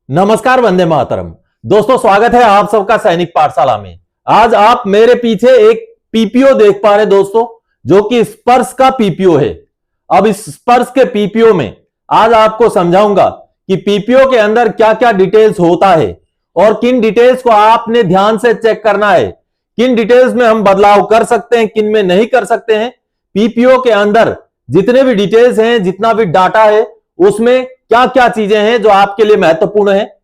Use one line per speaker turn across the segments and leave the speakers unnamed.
नमस्कार, वंदे मातरम। दोस्तों, स्वागत है आप सबका सैनिक पाठशाला में। आज आप मेरे पीछे एक पीपीओ देख पा रहे दोस्तों, जो कि स्पर्श का पीपीओ है। अब इस स्पर्श के पीपीओ में आज आपको समझाऊंगा कि पीपीओ के अंदर क्या क्या डिटेल्स होता है और किन डिटेल्स को आपने ध्यान से चेक करना है, किन डिटेल्स में हम बदलाव कर सकते हैं, किन में नहीं कर सकते हैं। पीपीओ के अंदर जितने भी डिटेल्स हैं, जितना भी डाटा है, उसमें क्या क्या चीजें हैं जो आपके लिए महत्वपूर्ण है।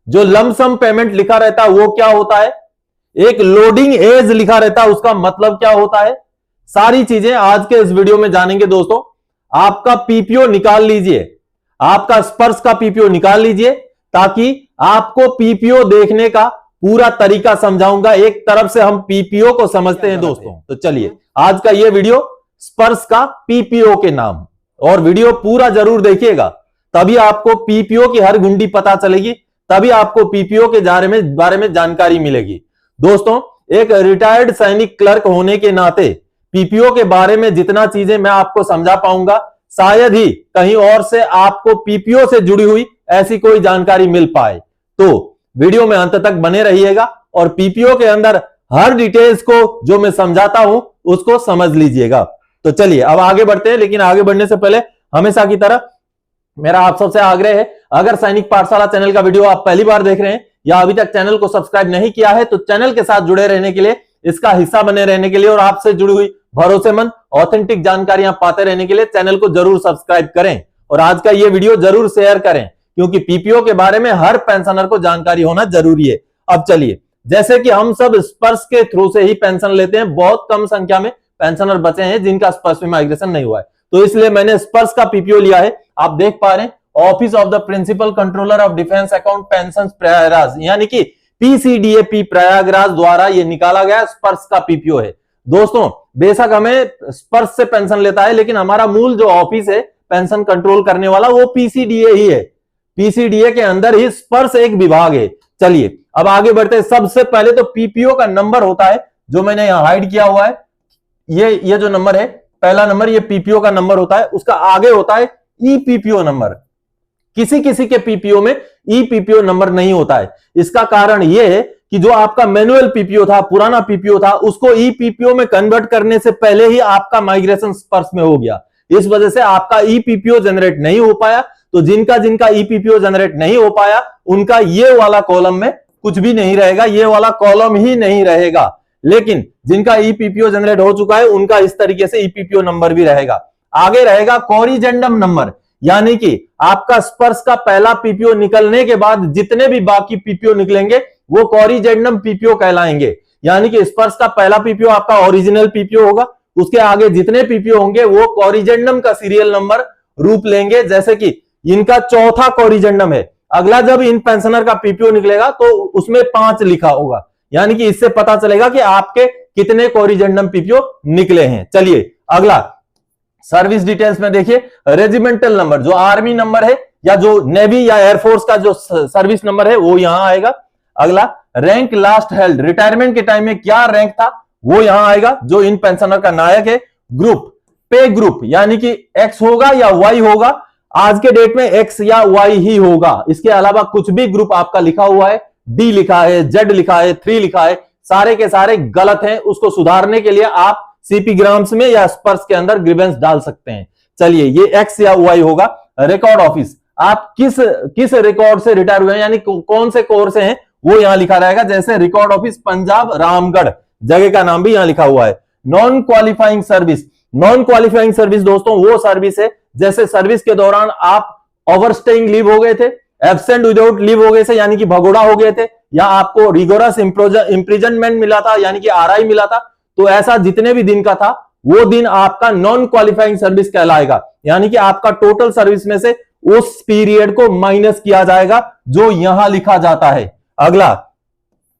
जो लमसम पेमेंट लिखा रहता है वो क्या होता है, एक लोडिंग एज लिखा रहता है उसका मतलब क्या होता है, सारी चीजें आज के इस वीडियो में जानेंगे दोस्तों। आपका पीपीओ निकाल लीजिए, आपका स्पर्श का पीपीओ निकाल लीजिए, ताकि आपको पीपीओ देखने का पूरा तरीका समझाऊंगा। एक तरफ से हम पीपीओ को समझते हैं दोस्तों। तो चलिए, आज का यह वीडियो स्पर्श का पीपीओ के नाम, और वीडियो पूरा जरूर देखिएगा, तभी आपको पीपीओ की हर गुंडी पता चलेगी, तभी आपको पीपीओ के बारे में जानकारी मिलेगी। दोस्तों, एक रिटायर्ड सैनिक क्लर्क होने के नाते पीपीओ के बारे में जितना चीजें मैं आपको समझा पाऊंगा, शायद ही कहीं और से आपको पीपीओ से जुड़ी हुई ऐसी कोई जानकारी मिल पाए। तो वीडियो में अंत तक बने रहिएगा और पीपीओ के अंदर हर डिटेल्स को जो मैं समझाता हूं उसको समझ लीजिएगा। तो चलिए अब आगे बढ़ते हैं, लेकिन आगे बढ़ने से पहले हमेशा की तरह मेरा आप सबसे आग्रह है, अगर सैनिक पाठशाला चैनल का वीडियो आप पहली बार देख रहे हैं या अभी तक चैनल को सब्सक्राइब नहीं किया है, तो चैनल के साथ जुड़े रहने के लिए, इसका हिस्सा बने रहने के लिए और आपसे जुड़ी हुई भरोसेमंद ऑथेंटिक जानकारियां पाते रहने के लिए चैनल को जरूर सब्सक्राइब करें और आज का यह वीडियो जरूर शेयर करें, क्योंकि पीपीओ के बारे में हर पेंशनर को जानकारी होना जरूरी है। अब चलिए, जैसे कि हम सब स्पर्श के थ्रू से ही पेंशन लेते हैं, बहुत कम संख्या में पेंशनर बचे हैं जिनका स्पर्श में माइग्रेशन नहीं हुआ है, तो इसलिए मैंने स्पर्श का पीपीओ लिया है। आप देख पा रहे हैं, office of the principal controller of defence account pension Prayagraj, यानी कि पीसीडीएपी प्रयागराज द्वारा यह निकाला गया स्पर्श का पीपीओ है। दोस्तों, बेशक हमें स्पर्श से पेंशन लेता है, लेकिन हमारा मूल जो ऑफिस है पेंशन कंट्रोल करने वाला, वो पीसीडीए ही है। पीसीडीए के अंदर ही स्पर्श एक विभाग है। चलिए अब आगे बढ़ते हैं। सबसे पहले तो पीपीओ का नंबर होता है, जो मैंने यहां हाइड किया हुआ है। ये जो नंबर है, पहला नंबर, ये पीपीओ का नंबर होता है। उसका आगे होता है ईपीपीओ नंबर। किसी किसी के पीपीओ में ईपीपीओ नंबर नहीं होता है। इसका कारण यह है कि जो आपका मैनुअल पीपीओ था, पुराना पीपीओ था, उसको ईपीपीओ में कन्वर्ट करने से पहले ही आपका माइग्रेशन स्पर्श में हो गया। इस वजह से आपका ईपीपीओ जनरेट नहीं हो पाया। तो जिनका जिनका ईपीपीओ जनरेट नहीं हो पाया, उनका ये वाला कॉलम में कुछ भी नहीं रहेगा, ये वाला कॉलम ही नहीं रहेगा। लेकिन जिनका ईपीपीओ जनरेट हो चुका है, उनका इस तरीके से ईपीपीओ नंबर भी रहेगा। आगे रहेगा कोरिजेंडम नंबर, यानी कि आपका स्पर्श का पहला पीपीओ निकलने के बाद जितने भी बाकी पीपीओ निकलेंगे वो कोरिजेंडम पीपीओ कहलाएंगे। यानी कि स्पर्श का पहला पीपीओ आपका ओरिजिनल पीपीओ होगा, उसके आगे जितने पीपीओ होंगे वो कोरिजेंडम का सीरियल नंबर रूप लेंगे। जैसे कि इनका चौथा कोरिजेंडम है, अगला जब इन पेंशनर का पीपीओ निकलेगा तो उसमें 5 लिखा होगा, यानी कि इससे पता चलेगा कि आपके कितने कोरिजेंडम पीपीओ निकले हैं। चलिए अगला सर्विस डिटेल्स में देखिए, रेजिमेंटल नंबर, जो आर्मी नंबर है या जो नेवी या एयरफोर्स का जो सर्विस नंबर है वो यहां आएगा। अगला रैंक लास्ट हेल्ड, रिटायरमेंट के टाइम में क्या रैंक था वो यहां आएगा, जो इन पेंशनर का नायक है। ग्रुप, पे ग्रुप, यानी कि एक्स होगा या वाई होगा, आज के डेट में एक्स या वाई ही होगा। इसके अलावा कुछ भी ग्रुप आपका लिखा हुआ है, डी लिखा है, जेड लिखा है, 3 लिखा है, सारे के सारे गलत हैं। उसको सुधारने के लिए आप सीपी ग्राम्स में या स्पर्श के अंदर ग्रीवेंस डाल सकते हैं। चलिए, ये एक्स या वाई होगा। रिकॉर्ड ऑफिस, आप किस रिकॉर्ड से रिटायर हुए हैं, यानी कौन से कोर से हैं, वो यहां लिखा रहेगा। जैसे रिकॉर्ड ऑफिस पंजाब रामगढ़, जगह का नाम भी यहां लिखा हुआ है। Non qualifying service, non qualifying service दोस्तों वो सर्विस है जैसे सर्विस के दौरान आप ओवरस्टेइंग लीव हो गए थे, एब्सेंट विदाउट लीव हो गए थे, यानी कि भगोड़ा हो गए थे, या आपको रिगोरस इंप्रिजनमेंट मिला था, यानी कि आरआई मिला था, तो ऐसा जितने भी दिन का था वो दिन आपका नॉन क्वालिफाइंग सर्विस कहलाएगा। यानी कि आपका टोटल सर्विस में से उस पीरियड को माइनस किया जाएगा जो यहां लिखा जाता है। अगला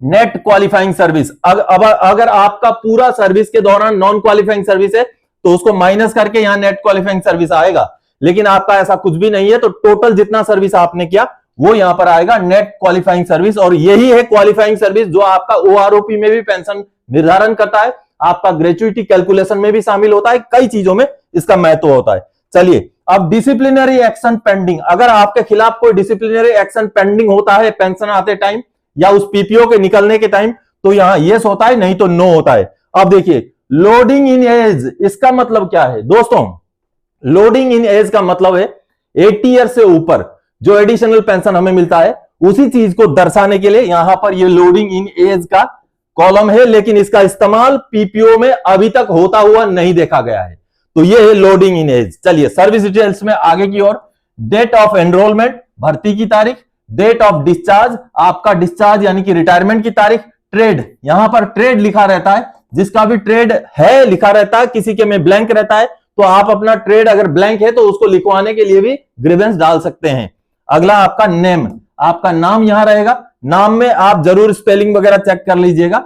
नेट क्वालिफाइंग सर्विस, अगर आपका पूरा सर्विस के दौरान नॉन क्वालिफाइंग सर्विस है तो उसको माइनस करके यहां नेट क्वालिफाइंग सर्विस आएगा। लेकिन आपका ऐसा कुछ भी नहीं है, तो टोटल जितना सर्विस आपने किया वो यहां पर आएगा नेट क्वालिफाइंग सर्विस। और यही है क्वालिफाइंग सर्विस जो आपका ओआरओपी में भी पेंशन निर्धारण करता है, आपका ग्रेच्युइटी कैलकुलेशन में भी शामिल होता है, कई चीजों में इसका महत्व होता है। चलिए अब डिसिप्लिनरी एक्शन पेंडिंग, अगर आपके खिलाफ कोई डिसिप्लिनरी एक्शन पेंडिंग होता है पेंशन आते टाइम या उस पीपीओ के निकलने के टाइम, तो यहां यस होता है, नहीं तो नो होता है। अब देखिए लोडिंग इन एज, इसका मतलब क्या है दोस्तों? लोडिंग इन एज का मतलब है 80 ईयर से ऊपर जो एडिशनल पेंशन हमें मिलता है, उसी चीज को दर्शाने के लिए यहां पर ये लोडिंग इन एज का कॉलम है, लेकिन इसका इस्तेमाल पीपीओ में अभी तक होता हुआ नहीं देखा गया है। तो ये है लोडिंग इन एज। चलिए सर्विस डिटेल्स में आगे की ओर, डेट ऑफ एनरोलमेंट, भर्ती की तारीख, डेट ऑफ डिस्चार्ज, आपका डिस्चार्ज यानी कि रिटायरमेंट की तारीख, ट्रेड, यहां पर ट्रेड लिखा रहता है, जिसका भी ट्रेड है लिखा रहता है, किसी के में ब्लैंक रहता है, तो आप अपना ट्रेड अगर ब्लैंक है तो उसको लिखवाने के लिए भी ग्रीवेंस डाल सकते हैं। अगला आपका नेम, आपका नाम यहां रहेगा, नाम में आप जरूर स्पेलिंग वगैरह चेक कर लीजिएगा।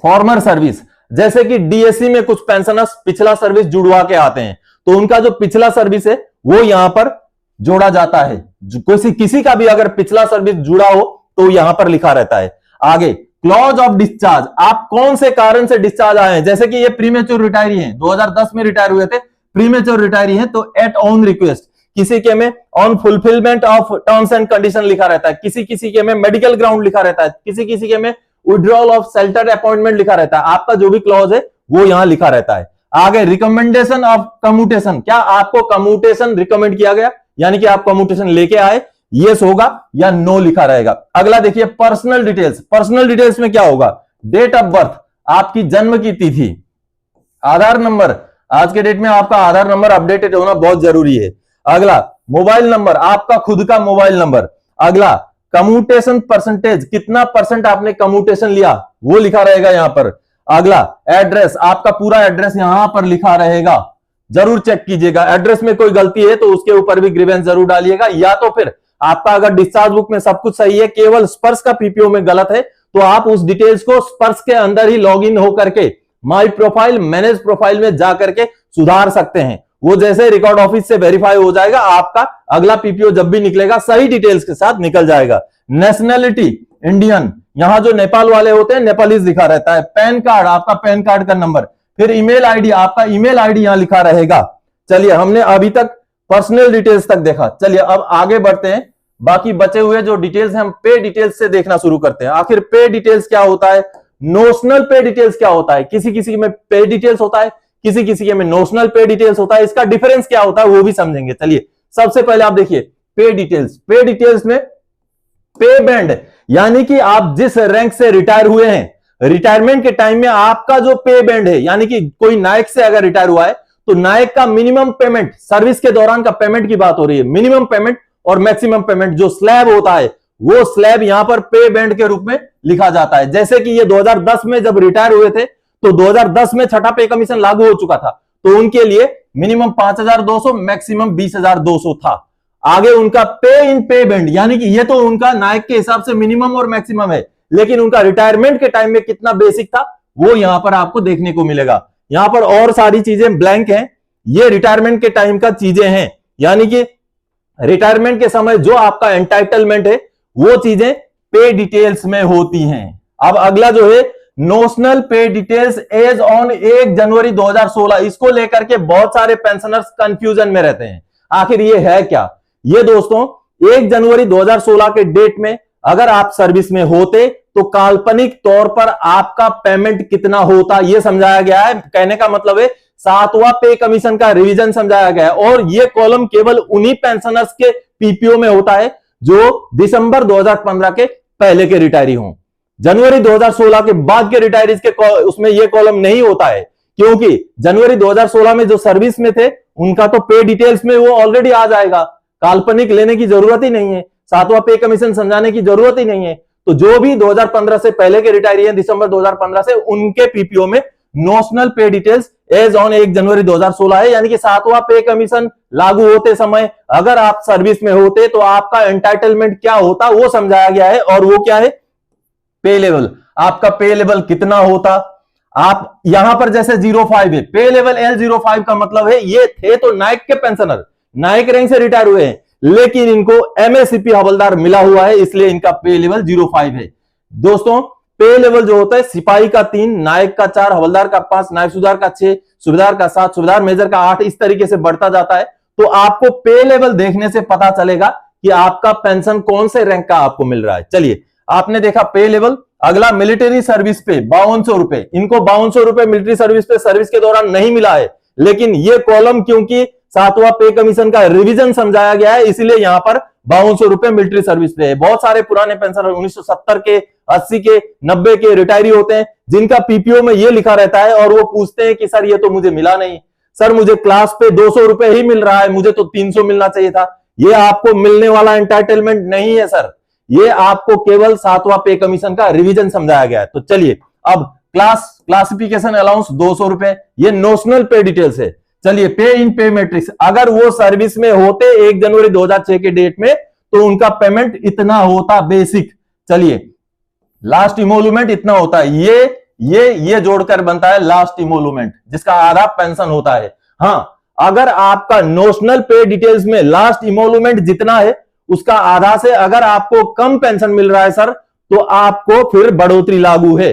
फॉर्मर सर्विस, जैसे कि डीएससी में कुछ पेंशनर्स पिछला सर्विस जुड़वा के आते हैं, तो उनका जो पिछला सर्विस है वो यहां पर जोड़ा जाता है। किसी का भी अगर पिछला सर्विस जुड़ा हो तो यहां पर लिखा रहता है। आगे क्लॉज ऑफ डिस्चार्ज, आप कौन से कारण से डिस्चार्ज आए हैं, जैसे कि ये प्रीमेच्योर रिटायरी हैं, 2010 में रिटायर हुए थे, प्रीमेच्योर रिटायरी हैं, तो एट ऑन रिक्वेस्ट, किसी के में on fulfilment of terms and condition लिखा रहता है, किसी के में मेडिकल ग्राउंड लिखा रहता है, किसी के में विड्रॉल ऑफ शेल्टर अपॉइंटमेंट लिखा रहता है। आपका जो भी क्लॉज है वो यहां लिखा रहता है। आगे रिकमेंडेशन ऑफ कम्यूटेशन, क्या आपको कम्यूटेशन रिकमेंड किया गया, यानी कि आप कम्यूटेशन लेके आए, यस होगा या नो लिखा रहेगा। अगला देखिए पर्सनल डिटेल्स, पर्सनल डिटेल्स में क्या होगा, डेट ऑफ बर्थ, आपकी जन्म की तिथि, आधार नंबर, आज के डेट में आपका आधार नंबर अपडेटेड होना बहुत जरूरी है। अगला मोबाइल नंबर, आपका खुद का मोबाइल नंबर। अगला कम्यूटेशन परसेंटेज, कितना परसेंट आपने कम्यूटेशन लिया वो लिखा रहेगा यहां पर। अगला एड्रेस, आपका पूरा एड्रेस यहां पर लिखा रहेगा, जरूर चेक कीजिएगा, एड्रेस में कोई गलती है तो उसके ऊपर भी ग्रीवेंस जरूर डालिएगा, या तो फिर आपका अगर डिस्चार्ज बुक में सब कुछ सही है, केवल स्पर्श का पीपीओ में गलत है, तो आप उस डिटेल्स को स्पर्श के अंदर ही लॉग इन होकर के माई प्रोफाइल, मैनेज प्रोफाइल में जाकर के सुधार सकते हैं। वो जैसे रिकॉर्ड ऑफिस से वेरीफाई हो जाएगा, आपका अगला पीपीओ जब भी निकलेगा सही डिटेल्स के साथ निकल जाएगा। नेशनैलिटी इंडियन, यहां जो नेपाल वाले होते हैं नेपालीज लिखा रहता है। पैन कार्ड, आपका पैन कार्ड का नंबर, फिर ईमेल आईडी, आपका ईमेल आईडी यहां लिखा रहेगा। चलिए हमने अभी तक पर्सनल डिटेल्स तक देखा, चलिए अब आगे बढ़ते हैं, बाकी बचे हुए जो डिटेल्स हैं हम पे डिटेल्स से देखना शुरू करते हैं। आखिर पे डिटेल्स क्या होता है, नोशनल पे डिटेल्स क्या होता है, किसी में पे डिटेल्स होता है, किसी में नोशनल पे डिटेल्स होता है, इसका डिफरेंस क्या होता है वो भी समझेंगे। चलिए सबसे पहले आप देखिए पे डिटेल्स, पे डिटेल्स में पे बैंड, यानी कि आप जिस रैंक से रिटायर हुए हैं, रिटायरमेंट के टाइम में आपका जो पे बैंड है, यानी कि कोई नायक से अगर रिटायर हुआ है तो नायक का मिनिमम पेमेंट, सर्विस के दौरान का पेमेंट की बात हो रही है, मिनिमम पेमेंट और मैक्सिमम पेमेंट जो स्लैब होता है वो स्लैब यहां पर पे बैंड के रूप में लिखा जाता है। जैसे कि ये 2010 में जब रिटायर हुए थे तो 2010 में छठा पे कमीशन लागू हो चुका था, तो उनके लिए मिनिमम 5,200, मैक्सिमम 20,200 था। आगे उनका पे इन पे बैंड, यानी कि ये तो उनका नायक के हिसाब से मिनिमम और मैक्सिमम है, लेकिन उनका रिटायरमेंट के टाइम में कितना बेसिक था वो यहां पर आपको देखने को मिलेगा। यहां पर और सारी चीजें ब्लैंक हैं, ये रिटायरमेंट के टाइम का चीजें हैं, यानी कि रिटायरमेंट के समय जो आपका एंटाइटलमेंट है वो चीजें पे डिटेल्स में होती हैं। अब अगला जो है नोशनल पे डिटेल्स एज ऑन 1 जनवरी 2016, इसको लेकर के बहुत सारे पेंशनर्स कंफ्यूजन में रहते हैं। आखिर ये है क्या? ये दोस्तों 1 जनवरी 2016 के डेट में अगर आप सर्विस में होते तो काल्पनिक तौर पर आपका पेमेंट कितना होता ये समझाया गया है। कहने का मतलब है 7वां पे कमीशन का रिवीजन समझाया गया है, और ये कॉलम केवल उन्हीं पेंशनर्स के पीपीओ में होता है जो दिसंबर 2015 के पहले के रिटायरी हों। जनवरी 2016 के बाद के रिटायरीज के उसमें यह कॉलम नहीं होता है, क्योंकि जनवरी 2016 में जो सर्विस में थे उनका तो पे डिटेल्स में वो ऑलरेडी आ जाएगा, काल्पनिक लेने की जरूरत ही नहीं है, 7वां पे कमीशन समझाने की जरूरत ही नहीं है। तो जो भी 2015 से पहले के रिटायरी हैं दिसंबर 2015 से, उनके पीपीओ में नोशनल पे डिटेल्स एज ऑन 1 जनवरी 2016 है, यानी कि 7वां पे कमीशन लागू होते समय अगर आप सर्विस में होते तो आपका एंटाइटलमेंट क्या होता वो समझाया गया है। और वो क्या है? पे लेवल, आपका पे लेवल कितना होता। आप यहां पर जैसे 05 है, पे लेवल L05 का मतलब है ये थे तो नायक के पेंशनर, नायक रैंक से रिटायर हुए हैं, लेकिन इनको एमएससीपी हवलदार मिला हुआ है, इसलिए इनका पे लेवल 05 है। दोस्तों पे लेवल जो होता है सिपाही का 3, नायक का 4, हवलदार का 5, नायक सुधार का 6, सूबेदार का 7, सूबेदार मेजर का 8, इस तरीके से बढ़ता जाता है। तो आपको पे लेवल देखने से पता चलेगा कि आपका पेंशन कौन से रैंक का आपको मिल रहा है। चलिए, आपने देखा पे लेवल। अगला मिलिट्री सर्विस पे 5200 रुपए, इनको 5200 रुपए मिलिट्री सर्विस पे सर्विस के दौरान नहीं मिला है, लेकिन ये कॉलम क्योंकि 7वां पे कमीशन का रिवीजन समझाया गया है, इसलिए यहां पर 5200 रुपए मिलिट्री सर्विस पे है। बहुत सारे पुराने पेंशनर 1970 के, 80 के, 90 के रिटायरी होते हैं, जिनका पीपीओ में ये लिखा रहता है और वो पूछते हैं कि सर ये तो मुझे मिला नहीं, सर मुझे क्लास पे 200 रुपए ही मिल रहा है, मुझे तो 300 मिलना चाहिए था। ये आपको मिलने वाला एंटाइटलमेंट नहीं है सर, ये आपको केवल 7वां पे कमीशन का रिवीजन समझाया गया है। तो चलिए, अब क्लासिफिकेशन अलाउंस 200 रुपए, ये नोशनल पे डिटेल्स है। चलिए, पे इन पे मैट्रिक्स, अगर वो सर्विस में होते 1 जनवरी 2006 के डेट में तो उनका पेमेंट इतना होता बेसिक। चलिए, लास्ट इमोल्यूमेंट इतना होता है, ये जोड़कर बनता है लास्ट इमोल्यूमेंट, जिसका आधा पेंशन होता है। हां, अगर आपका नोशनल पे डिटेल्स में लास्ट इमोल्यूमेंट जितना है उसका आधा से अगर आपको कम पेंशन मिल रहा है सर, तो आपको फिर बढ़ोतरी लागू है।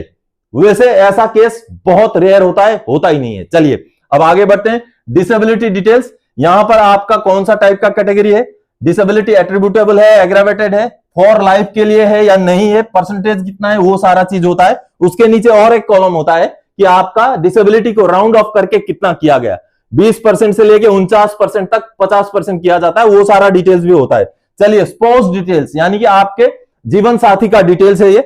वैसे ऐसा केस बहुत रेयर होता है, होता ही नहीं है। चलिए, अब आगे बढ़ते हैं। डिसेबिलिटी डिटेल्स, यहां पर आपका कौन सा टाइप का कैटेगरी है, डिसेबिलिटी एट्रीब्यूटेबल है, एग्रावेटेड है, फॉर लाइफ के लिए है या नहीं है, परसेंटेज कितना है, वो सारा चीज होता है। उसके नीचे और एक कॉलम होता है कि आपका डिसेबिलिटी को राउंड ऑफ करके कितना किया गया, 20% से लेके 49% तक 50% किया जाता है, वो सारा डिटेल्स भी होता है। चलिए, स्पाउस डिटेल्स, यानी कि आपके जीवन साथी का डिटेल्स है। ये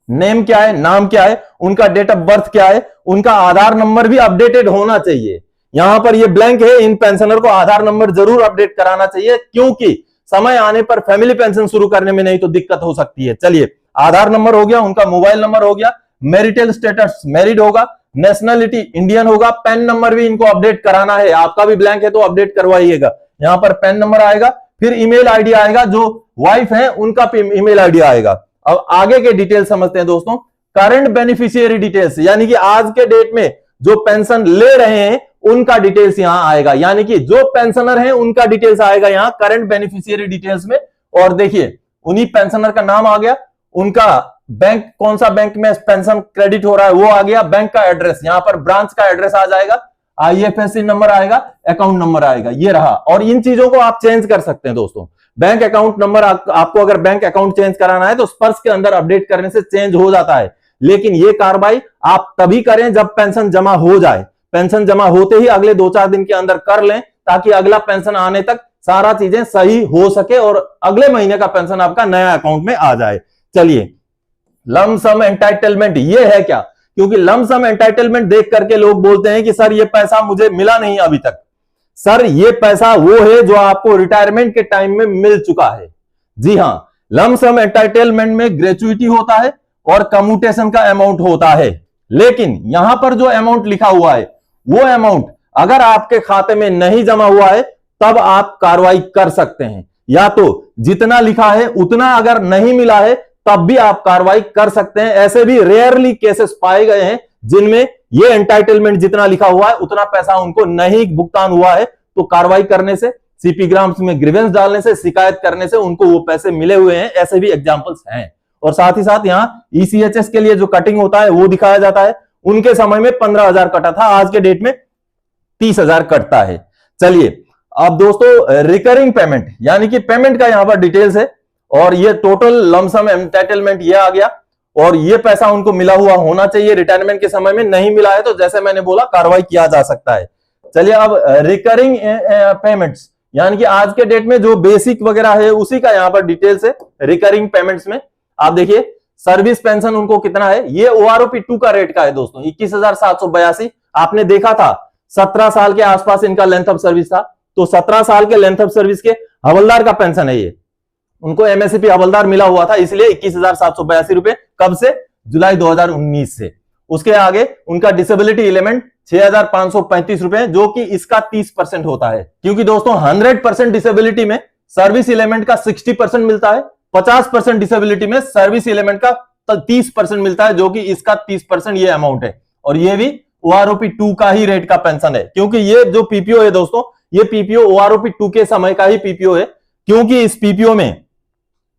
नेम क्या है, नाम क्या है, उनका डेट ऑफ बर्थ क्या है, उनका आधार नंबर भी अपडेटेड होना चाहिए। यहां पर ये ब्लैंक है, इन पेंशनर को आधार नंबर जरूर अपडेट कराना चाहिए, क्योंकि समय आने पर फैमिली पेंशन शुरू करने में नहीं तो दिक्कत हो सकती है। चलिए, आधार नंबर हो गया, उनका मोबाइल नंबर हो गया, मैरिटल स्टेटस मैरिड होगा, नेशनलिटी इंडियन होगा, पैन नंबर भी इनको अपडेट कराना है। आपका भी ब्लैंक है तो अपडेट करवाइएगा। यहां पर पैन नंबर आएगा, फिर ईमेल आईडी आएगा, जो वाइफ है उनका ईमेल आईडी आएगा। अब आगे के डिटेल समझते हैं दोस्तों। करंट बेनिफिशियरी डिटेल्स, यानी कि आज के डेट में जो पेंशन ले रहे हैं उनका डिटेल्स यहां आएगा, यानी कि जो पेंशनर हैं उनका डिटेल्स आएगा यहां करंट बेनिफिशियरी डिटेल्स में। और देखिए, उन्हीं पेंशनर का नाम आ गया, उनका बैंक, कौन सा बैंक में पेंशन क्रेडिट हो रहा है वो आ गया, बैंक का एड्रेस, यहां पर ब्रांच का एड्रेस आ जाएगा, आईएफएससी नंबर आएगा, अकाउंट नंबर आएगा, ये रहा। और इन चीजों को आप चेंज कर सकते हैं दोस्तों। बैंक अकाउंट नंबर आपको अगर बैंक अकाउंट चेंज कराना है तो स्पर्श के अंदर अपडेट करने से चेंज हो जाता है, लेकिन ये कार्रवाई आप तभी करें जब पेंशन जमा हो जाए। पेंशन जमा होते ही अगले 2-4 दिन के अंदर कर लें, ताकि अगला पेंशन आने तक सारा चीजें सही हो सके और अगले महीने का पेंशन आपका नया अकाउंट में आ जाए। चलिए, लम सम एंटाइटलमेंट ये है क्या, क्योंकि लम सम एंटाइटलमेंट देख करके लोग बोलते हैं कि सर ये पैसा मुझे मिला नहीं अभी तक। सर, ये पैसा वो है जो आपको रिटायरमेंट के टाइम में मिल चुका है। जी हां, लम सम एंटाइटलमेंट में ग्रेचुइटी होता है और कम्यूटेशन का अमाउंट होता है, लेकिन यहां पर जो अमाउंट लिखा हुआ है वो अमाउंट अगर आपके खाते में नहीं जमा हुआ है तब आप कार्रवाई कर सकते हैं, या तो जितना लिखा है उतना अगर नहीं मिला है तब भी आप कार्रवाई कर सकते हैं। ऐसे भी रेयरली केसेस पाए गए हैं जिनमें ये एंटाइटलमेंट जितना लिखा हुआ है उतना पैसा उनको नहीं भुगतान हुआ है, तो कार्रवाई करने से, सीपी ग्राम्स में ग्रीवेंस डालने से, शिकायत करने से उनको वो पैसे मिले हुए हैं। ऐसे भी एग्जांपल्स हैं। और साथ ही साथ यहाँ ईसीएचएस के लिए जो कटिंग होता है वो दिखाया जाता है। उनके समय में 15,000 कटा था, आज के डेट में 30,000 कटता है। चलिए, अब दोस्तों रिकरिंग पेमेंट, यानी कि पेमेंट का यहां पर डिटेल्स है, और ये टोटल लमसम एंटाइटलमेंट ये आ गया, और ये पैसा उनको मिला हुआ होना चाहिए। रिटायरमेंट के समय में नहीं मिला है तो जैसे मैंने बोला कार्रवाई किया जा सकता है। चलिए, अब रिकरिंग पेमेंट्स, यानी कि आज के डेट में जो बेसिक वगैरह है उसी का यहां पर डिटेल्स है। रिकरिंग पेमेंट्स में आप देखिए, सर्विस पेंशन उनको कितना है, ये ओआरओपी 2 का रेट का है दोस्तों, 21,782। आपने देखा था 17 साल के आसपास इनका लेंथ ऑफ सर्विस था, तो 17 साल के लेंथ ऑफ सर्विस के हवलदार का पेंशन है ये, उनको एमएससीपी हवलदार मिला हुआ था, इसलिए 21,782 रुपए। कब से? जुलाई 2019 से। उसके आगे उनका डिसेबिलिटी एलिमेंट 6,535 रुपए, जो कि इसका 30% होता है, क्योंकि दोस्तों 100% डिसेबिलिटी में सर्विस एलिमेंट का 60% मिलता है, 50% डिसेबिलिटी में सर्विस एलिमेंट का 30% मिलता है, जो कि इसका 30% ये अमाउंट है। और ये भी ओआरओपी 2 का ही रेट का पेंशन है, क्योंकि ये जो पीपीओ है दोस्तों, ये पीपीओ ओआरओपी 2 के समय का ही पीपीओ है, क्योंकि इस पीपीओ में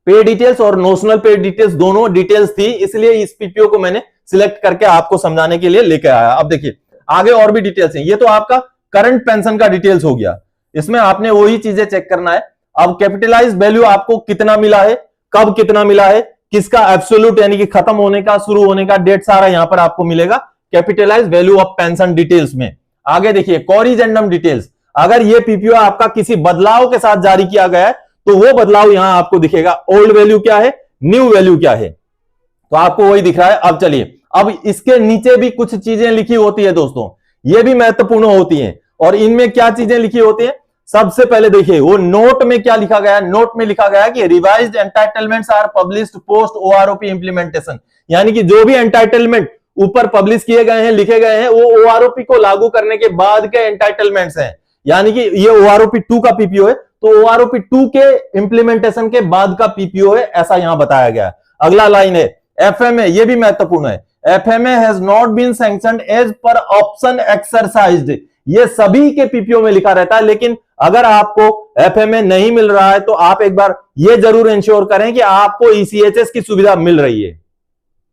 पे डिटेल्स और नोशनल पे डिटेल्स दोनों डिटेल्स थी, इसलिए इस पीपीओ को मैंने सिलेक्ट करके आपको समझाने के लिए लेके आया। अब देखिए, आगे और भी डिटेल्स हैं। ये तो आपका करंट पेंशन का डिटेल्स हो गया। इसमें आपने वही चीजें चेक करना है। अब कैपिटलाइज वैल्यू आपको कितना मिला है, कब कितना मिला है, किसका एब्सोल्यूट यानी कि खत्म होने का, शुरू होने का डेट, सारा यहां पर आपको मिलेगा capitalise value of pension details में। आगे देखिए कॉरिजेंडम डिटेल्स, अगर ये पीपीओ आपका किसी बदलाव के साथ जारी किया गया है तो वो बदलाव यहां आपको दिखेगा। ओल्ड वैल्यू क्या है, न्यू वैल्यू क्या है, तो आपको वही दिख रहा है। अब चलिए, अब इसके नीचे भी कुछ चीजें लिखी होती है दोस्तों, ये भी महत्वपूर्ण होती हैं। और इनमें क्या चीजें लिखी होती हैं, सबसे पहले देखिए वो नोट में क्या लिखा गया है। नोट में लिखा गया है कि revised entitlements are published post OROP implementation, यानी कि जो भी एंटाइटलमेंट ऊपर पब्लिश किए गए हैं, लिखे गए हैं, वो ओआरओपी को लागू करने के बाद के एंटाइटलमेंट्स हैं। यानी कि ये ओआरओपी 2 का पीपीओ है, तो ओआरओपी 2 के इंप्लीमेंटेशन के बाद का पीपीओ है, ऐसा यहां बताया गया है। अगला लाइन है एफएमए, ये भी महत्वपूर्ण है। FMA has not been sanctioned as per option exercised, ये सभी के पीपीओ में लिखा रहता है, लेकिन अगर आपको एफएमए नहीं मिल रहा है तो आप एक बार ये जरूर इंश्योर करें कि आपको ईसीएचएस की सुविधा मिल रही है,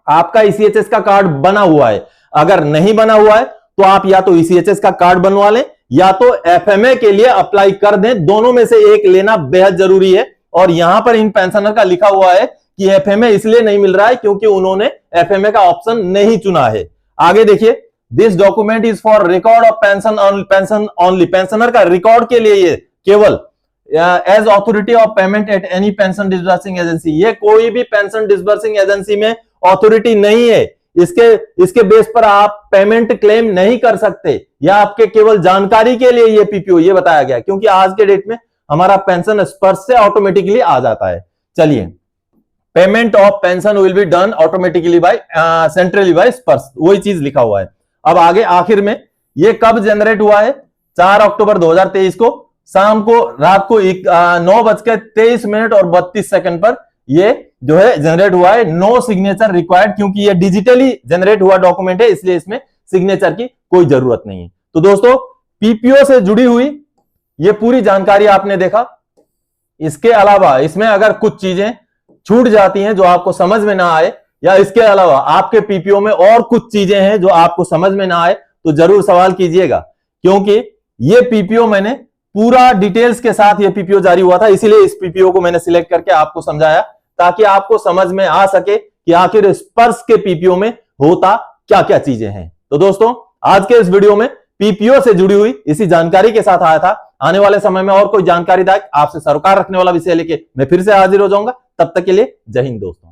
आपका ईसीएचएस का कार्ड बना हुआ है। अगर नहीं बना हुआ है तो आप या तो ईसीएचएस का कार्ड बनवा लें या तो एफएमए के लिए अप्लाई कर दें, दोनों में से एक लेना बेहद जरूरी है। और यहां पर इन पेंशनर का लिखा हुआ है कि एफएमए इसलिए नहीं मिल रहा है क्योंकि उन्होंने एफएमए का ऑप्शन नहीं चुना है। आगे देखिए, this document is for record of pension only, pensioner का रिकॉर्ड के लिए ये केवल, as authority of payment at any pension disbursing agency, ये कोई भी पेंशन डिसबर्सिंग एजेंसी में ऑथोरिटी नहीं है, इसके बेस पर आप पेमेंट क्लेम नहीं कर सकते, या आपके केवल जानकारी के लिए ये पीपीओ ये बताया गया, क्योंकि आज के डेट में हमारा पेंशन स्पर्श से ऑटोमेटिकली आ जाता है। चलिए, payment of pension will be done automatically by centrally by Sparsh, वही चीज लिखा हुआ है। अब आगे आखिर में ये कब जनरेट हुआ है, 4 अक्टूबर 2023 को शाम को, रात को 9:23 और 32 सेकंड पर ये जो है जनरेट हुआ है। नो सिग्नेचर रिक्वायर्ड, क्योंकि ये डिजिटली जनरेट हुआ डॉक्यूमेंट है, इसलिए इसमें सिग्नेचर की कोई जरूरत नहीं है। तो दोस्तों, पीपीओ से जुड़ी हुई ये पूरी जानकारी आपने देखा। इसके अलावा इसमें अगर कुछ चीजें छूट जाती हैं जो आपको समझ में ना आए, या इसके अलावा आपके पीपीओ में और कुछ चीजें हैं जो आपको समझ में ना आए, तो जरूर सवाल कीजिएगा, क्योंकि ये पीपीओ मैंने पूरा डिटेल्स के साथ ये पीपीओ जारी हुआ था, इसीलिए इस पीपीओ को मैंने सिलेक्ट करके आपको समझाया, ताकि आपको समझ में आ सके कि आखिर स्पर्श के पीपीओ में होता क्या क्या चीजें हैं। तो दोस्तों, आज के इस वीडियो में पीपीओ से जुड़ी हुई इसी जानकारी के साथ आया था। आने वाले समय में और कोई जानकारीदायक आपसे सरोकार रखने वाला विषय लेके मैं फिर से हाजिर हो जाऊंगा। तब तक के लिए जय हिंद दोस्तों।